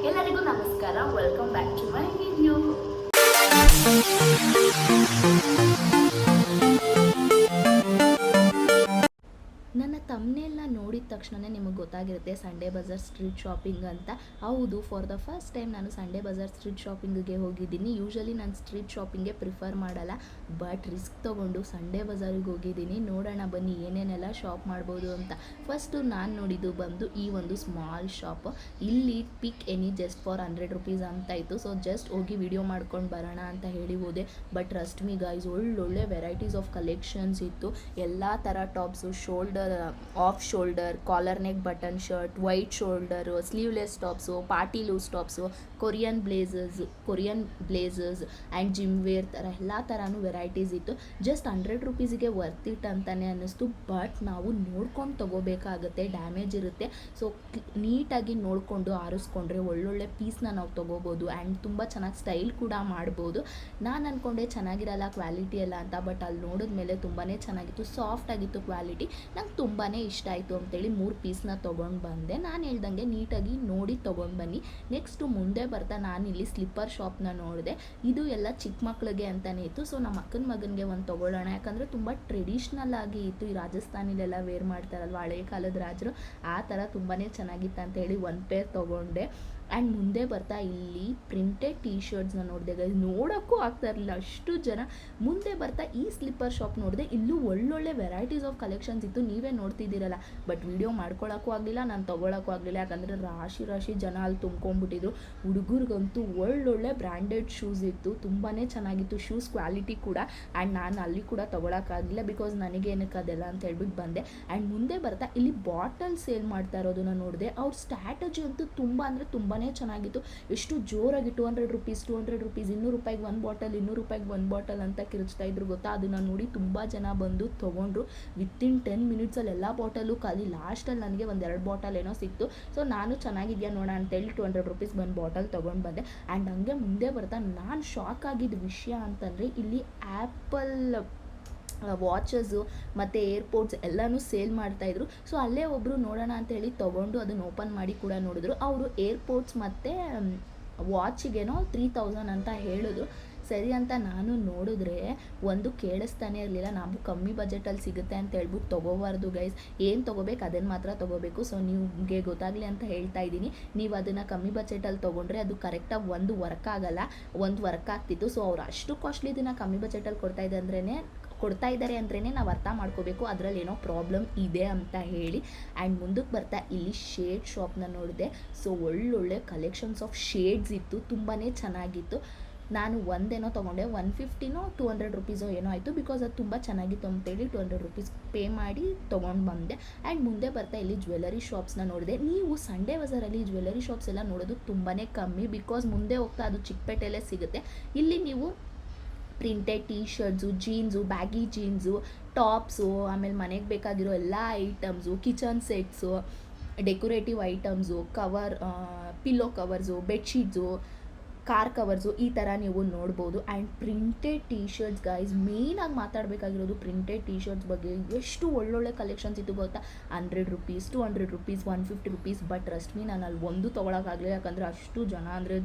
ಎಲ್ಲರಿಗೂ ನಮಸ್ಕಾರ, welcome back to my video. ನನ್ನ ತಮ್ಮನೆಲ್ಲ ನೋಡಿದ ತಕ್ಷಣ ನಿಮಗೆ ಗೊತ್ತಾಗಿರುತ್ತೆ ಸಂಡೇ ಬಜಾರ್ ಸ್ಟ್ರೀಟ್ ಶಾಪಿಂಗ್ ಅಂತ. ಹೌದು, ಫಾರ್ ದ ಫಸ್ಟ್ ಟೈಮ್ ನಾನು ಸಂಡೇ ಬಜಾರ್ ಸ್ಟ್ರೀಟ್ ಶಾಪಿಂಗಿಗೆ ಹೋಗಿದ್ದೀನಿ. ಯೂಶಲಿ ನಾನು ಸ್ಟ್ರೀಟ್ ಶಾಪಿಂಗ್ಗೆ ಪ್ರಿಫರ್ ಮಾಡಲ್ಲ, ಬಟ್ ರಿಸ್ಕ್ ತೊಗೊಂಡು ಸಂಡೇ ಬಜಾರಿಗೆ ಹೋಗಿದ್ದೀನಿ. ನೋಡೋಣ ಬನ್ನಿ ಏನೇನೆಲ್ಲ ಶಾಪ್ ಮಾಡ್ಬೋದು ಅಂತ. ಫಸ್ಟು ನಾನು ನೋಡಿದ್ದು ಬಂದು ಈ ಒಂದು ಸ್ಮಾಲ್ ಶಾಪ್. ಇಲ್ಲಿ ಪಿಕ್ ಎನಿ ಜಸ್ಟ್ ಫಾರ್ 100 ರೂಪೀಸ್ ಅಂತ ಇತ್ತು. ಸೊ ಜಸ್ಟ್ ಹೋಗಿ ವಿಡಿಯೋ ಮಾಡ್ಕೊಂಡು ಬರೋಣ ಅಂತ ಹೇಳಿ ಹೋದೆ. ಬಟ್ ಟ್ರಸ್ಟ್ ಮಿ ಗೈಸ್, ಒಳ್ಳೊಳ್ಳೆ ವೆರೈಟೀಸ್ ಆಫ್ ಕಲೆಕ್ಷನ್ಸ್ ಇತ್ತು. ಎಲ್ಲ ಥರ tops, shoulder, off shoulder, collar neck button shirt, white shoulder, sleeveless tops, party loose tops, Korean blazers and gym wear ಥರ ಎಲ್ಲ ಥರನೂ ವೆರೈಟೀಸ್ ಇತ್ತು. ಜಸ್ಟ್ 100 ರೂಪೀಸಿಗೆ ವರ್ತ್ ಇಟ್ ಅಂತಲೇ ಅನ್ನಿಸ್ತು. ಬಟ್ ನಾವು ನೋಡ್ಕೊಂಡು ತೊಗೋಬೇಕಾಗುತ್ತೆ, ಡ್ಯಾಮೇಜ್ ಇರುತ್ತೆ. ಸೊ ನೀಟಾಗಿ ನೋಡಿಕೊಂಡು ಆರಿಸ್ಕೊಂಡ್ರೆ ಒಳ್ಳೊಳ್ಳೆ ಪೀಸ್ನ ನಾವು ತೊಗೋಬೋದು ಆ್ಯಂಡ್ ತುಂಬ ಚೆನ್ನಾಗಿ ಸ್ಟೈಲ್ ಕೂಡ ಮಾಡ್ಬೋದು. ನಾನು ಅಂದ್ಕೊಂಡೆ ಚೆನ್ನಾಗಿರಲ್ಲ ಕ್ವಾಲಿಟಿ ಎಲ್ಲ ಅಂತ, ಬಟ್ ಅಲ್ಲಿ ನೋಡಿದ್ಮೇಲೆ ತುಂಬಾ ಚೆನ್ನಾಗಿತ್ತು, ಸಾಫ್ಟ್ ಆಗಿತ್ತು ಕ್ವಾಲಿಟಿ. ನಂಗೆ ತುಂಬಾ ಇಷ್ಟ ಆಯಿತು ಅಂತೇಳಿ 3 ಪೀಸ್ನ ತೊಗೊಂಡು ಬಂದೆ. ನಾನು ಹೇಳ್ದಂಗೆ ನೀಟಾಗಿ ನೋಡಿ ತೊಗೊಂಡು ಬನ್ನಿ. ನೆಕ್ಸ್ಟು ಮುಂದೆ ಬರ್ತಾ ನಾನಿಲ್ಲಿ ಸ್ಲಿಪ್ಪರ್ ಶಾಪ್ನ ನೋಡಿದೆ. ಇದು ಎಲ್ಲ ಚಿಕ್ಕ ಮಕ್ಳಿಗೆ ಅಂತಲೇ ಇತ್ತು. ಸೊ ನಮ್ಮ ಅಕ್ಕನ ಮಗನಿಗೆ ಒಂದು ತೊಗೊಳ್ಳೋಣ, ಯಾಕಂದರೆ ತುಂಬ ಟ್ರೆಡಿಷ್ನಲ್ ಆಗಿ ಇತ್ತು. ಈ ರಾಜಸ್ಥಾನಿಲೆಲ್ಲ ವೇರ್ ಮಾಡ್ತಾರಲ್ವ ಹಳೆ ಕಾಲದ ರಾಜರು, ಆ ಥರ ತುಂಬಾ ಚೆನ್ನಾಗಿತ್ತು ಅಂತೇಳಿ ಒಂದು ಪೇರ್ ತೊಗೊಂಡೆ. ಆ್ಯಂಡ್ ಮುಂದೆ ಬರ್ತಾ ಇಲ್ಲಿ ಪ್ರಿಂಟೆಡ್ ಟೀ ಶರ್ಟ್ಸ್ನ ನೋಡಿದೆ ಗೈಸ್, ನೋಡೋಕ್ಕೂ ಆಗ್ತಾ ಇರಲಿಲ್ಲ ಅಷ್ಟು ಜನ. ಮುಂದೆ ಬರ್ತಾ ಈ ಸ್ಲಿಪ್ಪರ್ ಶಾಪ್ ನೋಡಿದೆ. ಇಲ್ಲೂ ಒಳ್ಳೊಳ್ಳೆ ವೆರೈಟೀಸ್ ಆಫ್ ಕಲೆಕ್ಷನ್ಸ್ ಇತ್ತು, ನೀವೇ ನೋಡ್ತಿದ್ದೀರಲ್ಲ. ಬಟ್ ವಿಡಿಯೋ ಮಾಡ್ಕೊಳ್ಳೋಕ್ಕೂ ಆಗಲಿಲ್ಲ, ನಾನು ತೊಗೊಳಕ್ಕೂ ಆಗಲಿಲ್ಲ, ಯಾಕಂದರೆ ರಾಶಿ ಜನ ಅಲ್ಲಿ ತುಂಬ್ಕೊಂಡ್ಬಿಟ್ಟಿದ್ರು. ಹುಡುಗರಿಗಂತೂ ಒಳ್ಳೊಳ್ಳೆ ಬ್ರ್ಯಾಂಡೆಡ್ ಶೂಸ್ ಇತ್ತು, ತುಂಬಾ ಚೆನ್ನಾಗಿತ್ತು ಶೂಸ್ ಕ್ವಾಲಿಟಿ ಕೂಡ. ಆ್ಯಂಡ್ ನಾನು ಅಲ್ಲಿ ಕೂಡ ತೊಗೊಳಕ್ಕಾಗಲಿಲ್ಲ, ಬಿಕಾಸ್ ನನಗೇನಕ್ಕೆ ಅದೆಲ್ಲ ಅಂತ ಹೇಳ್ಬಿಟ್ಟು ಬಂದೆ. ಆ್ಯಂಡ್ ಮುಂದೆ ಬರ್ತಾ ಇಲ್ಲಿ ಬಾಟಲ್ ಸೇಲ್ ಮಾಡ್ತಾ ಇರೋದನ್ನ ನೋಡಿದೆ. ಅವ್ರ ಸ್ಟ್ರಾಟಜಿ ಅಂತೂ ತುಂಬ ಅಂದರೆ ತುಂಬಾ ಚೆನ್ನಾಗಿತ್ತು. ಎಷ್ಟು ಜೋರಾಗಿ 200 ರೂಪೀಸ್ 200 ರೂಪಾಯಿಗೆ ಒಂದು ಬಾಟಲ್, 200 ರೂಪಾಯಿಗೆ ಒಂದು ಬಾಟಲ್ ಅಂತ ಕಿರಿಚ್ತಾ ಇದ್ರು ಗೊತ್ತಾ. ಅದನ್ನು ನೋಡಿ ತುಂಬ ಜನ ಬಂದು ತೊಗೊಂಡ್ರು. ವಿತಿನ್ 10 ಮಿನಿಟ್ಸಲ್ಲಿ ಎಲ್ಲ ಬಾಟಲು ಖಾಲಿ. ಲಾಸ್ಟಲ್ಲಿ ನನಗೆ 1-2 ಬಾಟಲ್ ಏನೋ ಸಿಕ್ತು. ಸೊ ನಾನು ಚೆನ್ನಾಗಿದೆಯಾ ನೋಡೋಣ ಅಂತೇಳಿ 200 ರೂಪೀಸ್ ಒಂದು ಬಾಟಲ್ ತೊಗೊಂಡು ಬಂದೆ. ಆ್ಯಂಡ್ ಹಂಗೆ ಮುಂದೆ ಬರ್ತಾ ನಾನು ಶಾಕ್ ಆಗಿದ್ದ ವಿಷಯ ಅಂತಂದರೆ ಇಲ್ಲಿ ಆ್ಯಪಲ್ ವಾಚಸ್ಸು ಮತ್ತು ಏರ್ಪೋರ್ಟ್ಸ್ ಎಲ್ಲನೂ ಸೇಲ್ ಮಾಡ್ತಾಯಿದ್ರು. ಸೊ ಅಲ್ಲೇ ಒಬ್ಬರು ನೋಡೋಣ ಅಂತೇಳಿ ತೊಗೊಂಡು ಅದನ್ನು ಓಪನ್ ಮಾಡಿ ಕೂಡ ನೋಡಿದ್ರು. ಅವರು ಏರ್ಪೋರ್ಟ್ಸ್ ಮತ್ತು ವಾಚಿಗೇನೋ 3000 ಅಂತ ಹೇಳಿದ್ರು. ಸರಿ ಅಂತ ನಾನು ನೋಡಿದ್ರೆ ಒಂದು ಕೇಳಿಸ್ತಾನೆ ಇರಲಿಲ್ಲ. ನಾವು ಕಮ್ಮಿ ಬಜೆಟಲ್ಲಿ ಸಿಗುತ್ತೆ ಅಂತ ಹೇಳ್ಬಿಟ್ಟು ತೊಗೋಬಾರ್ದು ಗೈಸ್. ಏನು ತೊಗೋಬೇಕು ಅದನ್ನು ಮಾತ್ರ ತೊಗೋಬೇಕು. ಸೊ ನಿಮಗೆ ಗೊತ್ತಾಗಲಿ ಅಂತ ಹೇಳ್ತಾ ಇದ್ದೀನಿ. ನೀವು ಅದನ್ನು ಕಮ್ಮಿ ಬಜೆಟಲ್ಲಿ ತೊಗೊಂಡ್ರೆ ಅದು ಕರೆಕ್ಟಾಗಿ ಒಂದು ವರ್ಕ್ ಆಗ್ತಿತ್ತು. ಸೊ ಅವ್ರು ಅಷ್ಟು ಕಾಸ್ಟ್ಲಿ ಇದನ್ನು ಕಮ್ಮಿ ಬಜೆಟಲ್ಲಿ ಕೊಡ್ತಾ ಇದ್ದಾರೆ ಅಂದ್ರೇ ನಾವು ಅರ್ಥ ಮಾಡ್ಕೋಬೇಕು ಅದರಲ್ಲಿ ಏನೋ ಪ್ರಾಬ್ಲಮ್ ಇದೆ ಅಂತ ಹೇಳಿ. ಆ್ಯಂಡ್ ಮುಂದಕ್ಕೆ ಬರ್ತಾ ಇಲ್ಲಿ ಶೇಡ್ ಶಾಪ್ನ ನೋಡಿದೆ. ಸೊ ಒಳ್ಳೊಳ್ಳೆ ಕಲೆಕ್ಷನ್ಸ್ ಆಫ್ ಶೇಡ್ಸ್ ಇತ್ತು, ತುಂಬಾ ಚೆನ್ನಾಗಿತ್ತು. ನಾನು ಒಂದೇನೋ ತೊಗೊಂಡೆ, 150 200 ರೂಪೀಸೋ ಏನೋ ಆಯಿತು, ಬಿಕಾಸ್ ಅದು ತುಂಬ ಚೆನ್ನಾಗಿತ್ತು ಅಂತೇಳಿ 200 ರೂಪೀಸ್ ಪೇ ಮಾಡಿ ತೊಗೊಂಡು ಬಂದೆ. ಆ್ಯಂಡ್ ಮುಂದೆ ಬರ್ತಾ ಇಲ್ಲಿ ಜ್ಯುವೆಲರಿ ಶಾಪ್ಸ್ನ ನೋಡಿದೆ. ನೀವು ಸಂಡೇ ಬಜಾರಲ್ಲಿ ಜ್ಯುವೆಲರಿ ಶಾಪ್ಸ್ ಎಲ್ಲ ನೋಡೋದು ತುಂಬಾ ಕಮ್ಮಿ, ಬಿಕಾಸ್ ಮುಂದೆ ಹೋಗ್ತಾ ಅದು ಚಿಕ್ಕಪೇಟೆಯಲ್ಲೇ ಸಿಗುತ್ತೆ. ಇಲ್ಲಿ ನೀವು printed tea shirts, jeans, baggy jeans, tops, ಆಮೇಲೆ ಮನೆಗೆ ಬೇಕಾಗಿರೋ ಎಲ್ಲ items, kitchen sets, decorative items, pillow covers, bedsheets, car covers ಈ ಥರ ನೀವು ನೋಡ್ಬೋದು. And printed T shirts guys, ಮೇಯ್ನಾಗಿ ಮಾತಾಡಬೇಕಾಗಿರೋದು ಪ್ರಿಂಟೆಡ್ ಟೀ ಶರ್ಟ್ಸ್ ಬಗ್ಗೆ. ಎಷ್ಟು ಒಳ್ಳೊಳ್ಳೆ ಕಲೆಕ್ಷನ್ಸ್ ಇತ್ತು ಗೊತ್ತಾ. 100 rupees 200 rupees 150 rupees. But trust me ನಾನು ಅಲ್ಲಿ ಒಂದು ತೊಗೊಳಕ್ಕಾಗಲಿಲ್ಲ, ಯಾಕಂದರೆ ಅಷ್ಟು ಜನ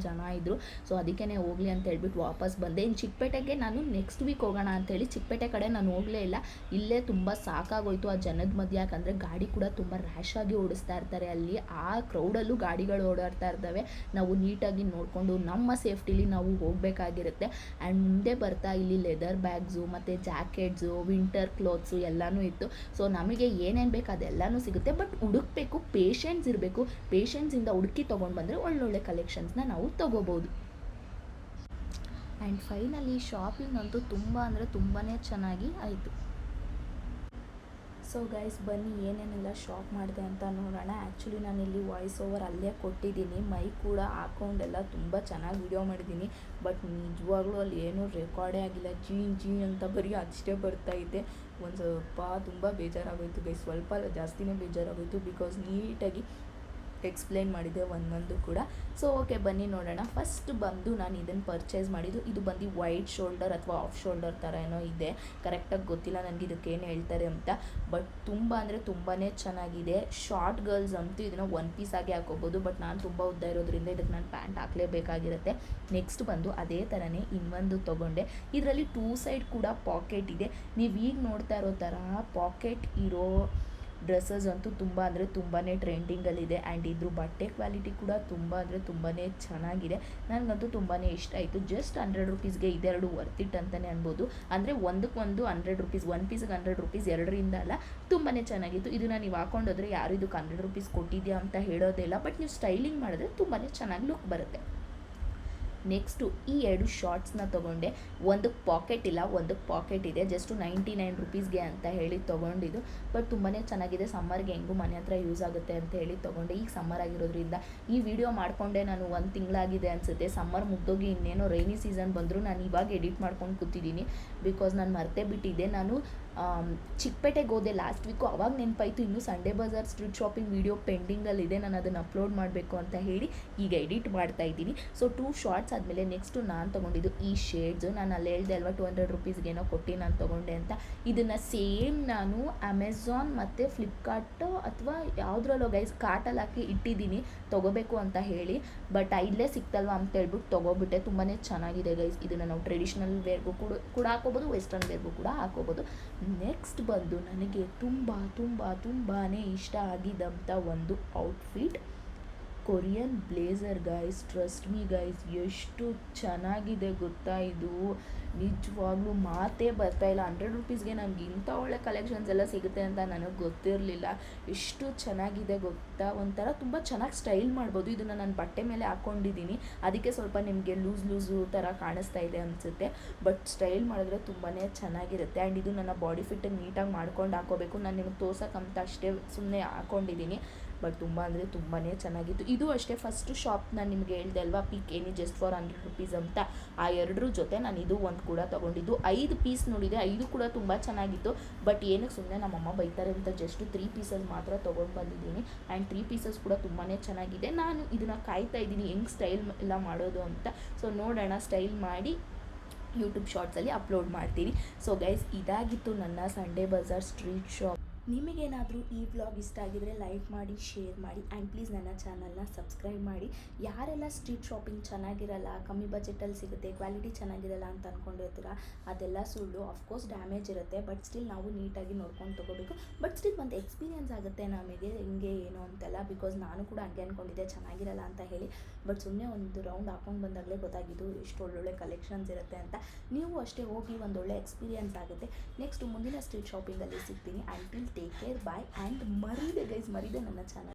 ಇದ್ದರು. ಸೊ ಅದಕ್ಕೇ ಹೋಗಲಿ ಅಂತ ಹೇಳ್ಬಿಟ್ಟು ವಾಪಸ್ ಬಂದೆ. ಇನ್ನು ಚಿಕ್ಕಪೇಟೆಗೆ ನಾನು ನೆಕ್ಸ್ಟ್ ವೀಕ್ ಹೋಗೋಣ ಅಂತೇಳಿ ಚಿಕ್ಕಪೇಟೆ ಕಡೆ ನಾನು ಹೋಗಲೇ ಇಲ್ಲ. ಇಲ್ಲೇ ತುಂಬ ಸಾಕಾಗೋಯ್ತು ಆ ಜನದ ಮಧ್ಯೆ, ಯಾಕಂದರೆ ಗಾಡಿ ಕೂಡ ತುಂಬ ರ್ಯಾಶಾಗಿ ಓಡಿಸ್ತಾ ಇರ್ತಾರೆ ಅಲ್ಲಿ. ಆ ಕ್ರೌಡಲ್ಲೂ ಗಾಡಿಗಳು ಓಡಾಡ್ತಾ ಇರ್ತವೆ. ನಾವು ನೀಟಾಗಿ ನೋಡಿಕೊಂಡು ನಮ್ಮ ಸೇಫ್ಟಿಲಿ ನಾವು ಹೋಗಬೇಕಾಗಿರುತ್ತೆ. ಆ್ಯಂಡ್ ಮುಂದೆ ಬರ್ತಾ ಇಲ್ಲಿ ಲೆದರ್ ಬ್ಯಾಗ್ಸು ಮತ್ತು ಜಾಕೆಟ್ಸು, ವಿಂಟರ್ ಕ್ಲೋತ್ಸು ಎಲ್ಲನೂ ಇತ್ತು. ಸೊ ನಮಗೆ ಏನೇನು ಬೇಕು ಅದೆಲ್ಲನೂ ಸಿಗುತ್ತೆ, ಬಟ್ ಹುಡುಕಬೇಕು, ಪೇಷನ್ಸ್ ಇರಬೇಕು. ಪೇಷನ್ಸಿಂದ ಹುಡುಕಿ ತೊಗೊಂಡು ಬಂದರೆ ಒಳ್ಳೊಳ್ಳೆ ಕಲೆಕ್ಷನ್ಸ್ನ ನಾವು ತೊಗೋಬೋದು. ಆ್ಯಂಡ್ ಫೈನಲಿ ಶಾಪಿಂಗ್ ಅಂತೂ ತುಂಬ ಅಂದರೆ ತುಂಬಾ ಚೆನ್ನಾಗಿ ಆಯಿತು. ಸೊ ಗೈಸ್ ಬನ್ನಿ ಏನೇನೆಲ್ಲ ಶಾಪ್ ಮಾಡಿದೆ ಅಂತ ನೋಡೋಣ. ಆ್ಯಕ್ಚುಲಿ ನಾನು ಇಲ್ಲಿ ವಾಯ್ಸ್ ಓವರ್ ಅಲ್ಲೇ ಕೊಟ್ಟಿದ್ದೀನಿ, ಮೈಕ್ ಕೂಡ ಹಾಕೊಂಡೆಲ್ಲ ತುಂಬ ಚೆನ್ನಾಗಿ ವಿಡಿಯೋ ಮಾಡಿದ್ದೀನಿ. ಬಟ್ ನಿಜವಾಗ್ಲೂ ಅಲ್ಲಿ ಏನೂ ರೆಕಾರ್ಡೇ ಆಗಿಲ್ಲ. ಜೀ ಅಂತ ಬರೀ ಅಷ್ಟೇ ಬರ್ತಾಯಿದೆ. ಒಂದು ಸ್ವಲ್ಪ ತುಂಬ ಬೇಜಾರಾಗೋಯಿತು ಗೈಸ್, ಸ್ವಲ್ಪ ಜಾಸ್ತಿನೇ ಬೇಜಾರಾಗೋಯಿತು. ಬಿಕಾಸ್ ನೀಟಾಗಿ ಎಕ್ಸ್ಪ್ಲೇನ್ ಮಾಡಿದೆ ಒಂದೊಂದು ಕೂಡ. ಸೊ ಓಕೆ ಬನ್ನಿ ನೋಡೋಣ. ಫಸ್ಟ್ ಬಂದು ನಾನು ಇದನ್ನು ಪರ್ಚೇಸ್ ಮಾಡಿದ್ದು, ಇದು ಬಂದು ವೈಡ್ ಶೋಲ್ಡರ್ ಅಥವಾ ಆಫ್ ಶೋಲ್ಡರ್ ಥರ ಏನೋ ಇದೆ, ಕರೆಕ್ಟಾಗಿ ಗೊತ್ತಿಲ್ಲ ನನಗೆ ಇದಕ್ಕೇನು ಹೇಳ್ತಾರೆ ಅಂತ. ಬಟ್ ತುಂಬ ಅಂದರೆ ತುಂಬಾ ಚೆನ್ನಾಗಿದೆ. ಶಾರ್ಟ್ ಗರ್ಲ್ಸ್ ಅಂತೂ ಇದನ್ನು ಒನ್ ಪೀಸ್ ಆಗಿ ಹಾಕೋಬೋದು, ಬಟ್ ನಾನು ತುಂಬ ಉದ್ದ ಇರೋದ್ರಿಂದ ಇದಕ್ಕೆ ನಾನು ಪ್ಯಾಂಟ್ ಹಾಕಲೇಬೇಕಾಗಿರುತ್ತೆ. ನೆಕ್ಸ್ಟ್ ಬಂದು ಅದೇ ಥರನೇ ಇನ್ನೊಂದು ತೊಗೊಂಡೆ. ಇದರಲ್ಲಿ 2 ಸೈಡ್ ಕೂಡ ಪಾಕೆಟ್ ಇದೆ. ನೀವು ಈಗ ನೋಡ್ತಾ ಇರೋ ಥರ ಪಾಕೆಟ್ ಇರೋ ಡ್ರೆಸ್ಸಸ್ ಅಂತೂ ತುಂಬ ಅಂದರೆ ತುಂಬಾ ಟ್ರೆಂಡಿಂಗಲ್ಲಿದೆ. ಆ್ಯಂಡ್ ಇದ್ರ ಬಟ್ಟೆ ಕ್ವಾಲಿಟಿ ಕೂಡ ತುಂಬ ಅಂದರೆ ತುಂಬಾ ಚೆನ್ನಾಗಿದೆ. ನನಗಂತೂ ತುಂಬಾ ಇಷ್ಟ ಆಯಿತು. ಜಸ್ಟ್ 100 ರುಪೀಸ್ಗೆ ಇದೆರಡು ವರ್ತ್ ಇಟ್ ಅಂತಲೇ ಅನ್ಬೋದು. ಅಂದರೆ ಒಂದಕ್ಕೊಂದು 100 ರುಪೀಸ್, ಒನ್ ಪೀಸ್ಗೆ 100 ರುಪೀಸ್, ಎರಡರಿಂದ ಅಲ್ಲ, ತುಂಬಾ ಚೆನ್ನಾಗಿತ್ತು. ಇದನ್ನು ನೀವು ಹಾಕೊಂಡೋದ್ರೆ ಯಾರು ಇದಕ್ಕೆ 100 ರುಪೀಸ್ ಕೊಟ್ಟಿದ್ಯಾ ಅಂತ ಹೇಳೋದೇ ಇಲ್ಲ. ಬಟ್ ನೀವು ಸ್ಟೈಲಿಂಗ್ ಮಾಡಿದ್ರೆ ತುಂಬಾ ಚೆನ್ನಾಗಿ ಲುಕ್ ಬರುತ್ತೆ. ನೆಕ್ಸ್ಟು ಈ 2 ಶಾರ್ಟ್ಸ್ನ ತೊಗೊಂಡೆ. ಒಂದಕ್ಕೆ ಪಾಕೆಟ್ ಇಲ್ಲ, ಒಂದಕ್ಕೆ ಪಾಕೆಟ್ ಇದೆ. ಜಸ್ಟು 99 ರುಪೀಸ್ಗೆ ಅಂತ ಹೇಳಿ ತೊಗೊಂಡಿದ್ದು. ಬಟ್ ತುಂಬಾ ಚೆನ್ನಾಗಿದೆ. ಸಮ್ಮರ್ಗೆ ಹೆಂಗೂ ಮನೆ ಹತ್ರ ಯೂಸ್ ಆಗುತ್ತೆ ಅಂತ ಹೇಳಿ ತೊಗೊಂಡೆ. ಈಗ ಸಮ್ಮರ್ ಆಗಿರೋದ್ರಿಂದ ಈ ವಿಡಿಯೋ ಮಾಡಿಕೊಂಡೆ ನಾನು 1 ತಿಂಗಳಾಗಿದೆ ಅನಿಸುತ್ತೆ. ಸಮ್ಮರ್ ಮುಗ್ದೋಗಿ ಇನ್ನೇನೋ ರೈನಿ ಸೀಸನ್ ಬಂದರೂ ನಾನು ಇವಾಗ ಎಡಿಟ್ ಮಾಡ್ಕೊಂಡು ಕೂತಿದ್ದೀನಿ. ಬಿಕಾಸ್ ನಾನು ಮರ್ತೇ ಬಿಟ್ಟಿದ್ದೆ. ನಾನು ಚಿಕ್ಕಪೇಟೆಗೆ ಹೋದೆ ಲಾಸ್ಟ್ ವೀಕು, ಅವಾಗ ನೆನಪಾಯಿತು ಇನ್ನೂ Sunday Bazaar street shopping video ಪೆಂಡಿಂಗಲ್ಲಿದೆ, ನಾನು ಅದನ್ನು ಅಪ್ಲೋಡ್ ಮಾಡಬೇಕು ಅಂತ ಹೇಳಿ ಈಗ ಎಡಿಟ್ ಮಾಡ್ತಾ ಇದ್ದೀನಿ. ಸೊ 2 ಶಾರ್ಟ್ಸ್ ಆದಮೇಲೆ ನೆಕ್ಸ್ಟು ನಾನು ತೊಗೊಂಡಿದ್ದು ಈ ಶೇಡ್ಸು. ನಾನು ಅಲ್ಲಿ ಹೇಳ್ದೆ ಅಲ್ವಾ 200 ರುಪೀಸ್ಗೇನೋ ಕೊಟ್ಟು ನಾನು ತೊಗೊಂಡೆ ಅಂತ. ಇದನ್ನು ಸೇಮ್ ನಾನು ಅಮೆಝಾನ್ ಮತ್ತು ಫ್ಲಿಪ್ಕಾರ್ಟು ಅಥವಾ ಯಾವುದ್ರಲ್ಲೋ ಗೈಸ್ ಕಾರ್ಟಲ್ಲಿ ಹಾಕಿ ಇಟ್ಟಿದ್ದೀನಿ ತೊಗೋಬೇಕು ಅಂತ ಹೇಳಿ. ಬಟ್ ಇಲ್ಲೇ ಸಿಕ್ತಲ್ವ ಅಂತ ಹೇಳ್ಬಿಟ್ಟು ತೊಗೊಬಿಟ್ಟೆ. ತುಂಬಾ ಚೆನ್ನಾಗಿದೆ ಗೈಸ್. ಇದನ್ನು ನಾವು ಟ್ರೆಡಿಷ್ನಲ್ ವೇರ್ಗೂ ಕೂಡ ಹಾಕೋಬೋದು, ವೆಸ್ಟರ್ನ್ ವೇರ್ಗೂ ಕೂಡ ಹಾಕೋಬೋದು. ನೆಕ್ಸ್ಟ್ ಬಂದು ನನಗೆ ತುಂಬಾ ಇಷ್ಟ ಆಗಿದ್ದಂಥ ಒಂದು outfit, Korean blazer guys. Trust me guys, ಎಷ್ಟು ಚೆನ್ನಾಗಿದೆ ಗೊತ್ತಾ ಇದು. ನಿಜವಾಗ್ಲೂ ಮಾತೇ ಬರ್ತಾಯಿಲ್ಲ. 100 ರುಪೀಸ್ಗೆ ನನಗೆ ಇಂಥ ಒಳ್ಳೆ ಕಲೆಕ್ಷನ್ಸ್ ಎಲ್ಲ ಸಿಗುತ್ತೆ ಅಂತ ನನಗೆ ಗೊತ್ತಿರಲಿಲ್ಲ. ಎಷ್ಟು ಚೆನ್ನಾಗಿದೆ ಗೊತ್ತಾ. ಒಂಥರ ತುಂಬ ಚೆನ್ನಾಗಿ ಸ್ಟೈಲ್ ಮಾಡ್ಬೋದು. ಇದನ್ನು ನಾನು ಬಟ್ಟೆ ಮೇಲೆ ಹಾಕ್ಕೊಂಡಿದ್ದೀನಿ, ಅದಕ್ಕೆ ಸ್ವಲ್ಪ ನಿಮಗೆ ಲೂಸು ಥರ ಕಾಣಿಸ್ತಾ ಇದೆ ಅನಿಸುತ್ತೆ. ಬಟ್ ಸ್ಟೈಲ್ ಮಾಡಿದ್ರೆ ತುಂಬಾ ಚೆನ್ನಾಗಿರುತ್ತೆ. ಆ್ಯಂಡ್ ಇದು ನನ್ನ ಬಾಡಿ ಫಿಟ್ಟಿಗೆ ನೀಟಾಗಿ ಮಾಡ್ಕೊಂಡು ಹಾಕೋಬೇಕು. ನಾನು ನಿಮಗೆ ತೋರ್ಸೋಕ್ಕಂತ ಅಷ್ಟೇ ಸುಮ್ಮನೆ ಹಾಕ್ಕೊಂಡಿದ್ದೀನಿ. ಬಟ್ ತುಂಬ ಅಂದರೆ ತುಂಬಾ ಚೆನ್ನಾಗಿತ್ತು. ಇದು ಅಷ್ಟೇ ಫಸ್ಟ್ ಶಾಪ್ ನಾನು ನಿಮಗೆ ಹೇಳ್ದೆ ಅಲ್ವಾ, ಪಿಕ್ ಎನಿ ಜಸ್ಟ್ ಫಾರ್ 100 ರುಪೀಸ್ ಅಂತ. ಆ ಎರಡರ ಜೊತೆ ನಾನು ಇದು ಒಂದು ಕೂಡ ತೊಗೊಂಡಿದ್ದು. 5 ಪೀಸ್ ನೋಡಿದೆ, 5 ಕೂಡ ತುಂಬ ಚೆನ್ನಾಗಿತ್ತು. ಬಟ್ ಏನಕ್ಕೆ ಸುಮ್ಮನೆ ನಮ್ಮಮ್ಮ ಬೈತಾರೆ ಅಂತ ಜಸ್ಟ್ 3 ಪೀಸಸ್ ಮಾತ್ರ ತೊಗೊಂಡು ಬಂದಿದ್ದೀನಿ. ಆ್ಯಂಡ್ 3 ಪೀಸಸ್ ಕೂಡ ತುಂಬಾ ಚೆನ್ನಾಗಿದೆ. ನಾನು ಇದನ್ನು ಕಾಯ್ತಾ ಇದ್ದೀನಿ ಹೆಂಗೆ ಸ್ಟೈಲ್ ಎಲ್ಲ ಮಾಡೋದು ಅಂತ. ಸೊ ನೋಡೋಣ, ಸ್ಟೈಲ್ ಮಾಡಿ ಯೂಟ್ಯೂಬ್ ಶಾರ್ಟ್ಸಲ್ಲಿ ಅಪ್ಲೋಡ್ ಮಾಡ್ತೀನಿ. ಸೊ ಗೈಸ್, ಇದಾಗಿತ್ತು ನನ್ನ ಸಂಡೇ ಬಜಾರ್ ಸ್ಟ್ರೀಟ್ ಶಾಪ್. ನಿಮಗೇನಾದರೂ ಈ ವ್ಲಾಗ್ ಇಷ್ಟ ಆಗಿದರೆ ಲೈಕ್ ಮಾಡಿ, ಶೇರ್ ಮಾಡಿ, ಆ್ಯಂಡ್ ಪ್ಲೀಸ್ ನನ್ನ ಚಾನಲ್ನ ಸಬ್ಸ್ಕ್ರೈಬ್ ಮಾಡಿ. ಯಾರೆಲ್ಲ ಸ್ಟ್ರೀಟ್ ಶಾಪಿಂಗ್ ಚೆನ್ನಾಗಿರಲ್ಲ, ಕಮ್ಮಿ ಬಜೆಟಲ್ಲಿ ಸಿಗುತ್ತೆ, ಕ್ವಾಲಿಟಿ ಚೆನ್ನಾಗಿರಲ್ಲ ಅಂತ ಅಂದ್ಕೊಂಡಿರ್ತೀರ, ಅದೆಲ್ಲ ಸುಳ್ಳು. ಆಫ್ಕೋರ್ಸ್ ಡ್ಯಾಮೇಜ್ ಇರುತ್ತೆ, ಬಟ್ ಸ್ಟಿಲ್ ನಾವು ನೀಟಾಗಿ ನೋಡ್ಕೊಂಡು ತೊಗೋಬೇಕು. ಬಟ್ ಸ್ಟಿಲ್ ಒಂದು ಎಕ್ಸ್ಪೀರಿಯನ್ಸ್ ಆಗುತ್ತೆ ನಮಗೆ ಹೆಂಗೆ ಏನು ಅಂತೆಲ್ಲ. ಬಿಕಾಸ್ ನಾನು ಕೂಡ ಹಂಗೆ ಅಂದ್ಕೊಂಡಿದ್ದೆ ಚೆನ್ನಾಗಿರಲ್ಲ ಅಂತ ಹೇಳಿ. ಬಟ್ ಸುಮ್ಮನೆ ಒಂದು ರೌಂಡ್ ಹಾಕೊಂಡು ಬಂದಾಗಲೇ ಗೊತ್ತಾಗಿದ್ದು ಎಷ್ಟು ಒಳ್ಳೊಳ್ಳೆ ಕಲೆಕ್ಷನ್ಸ್ ಇರುತ್ತೆ ಅಂತ. ನೀವು ಅಷ್ಟೇ ಹೋಗಿ ಒಂದೊಳ್ಳೆ ಎಕ್ಸ್ಪೀರಿಯನ್ಸ್ ಆಗುತ್ತೆ. ನೆಕ್ಸ್ಟ್ ಮುಂದಿನ ಸ್ಟ್ರೀಟ್ ಶಾಪಿಂಗಲ್ಲಿ ಸಿಗ್ತೀನಿ. And till take care, bye. And ಮರಿದೆ ಗೈಸ್, ಮರಿದೆ ನನ್ನ ಚಾನಲ್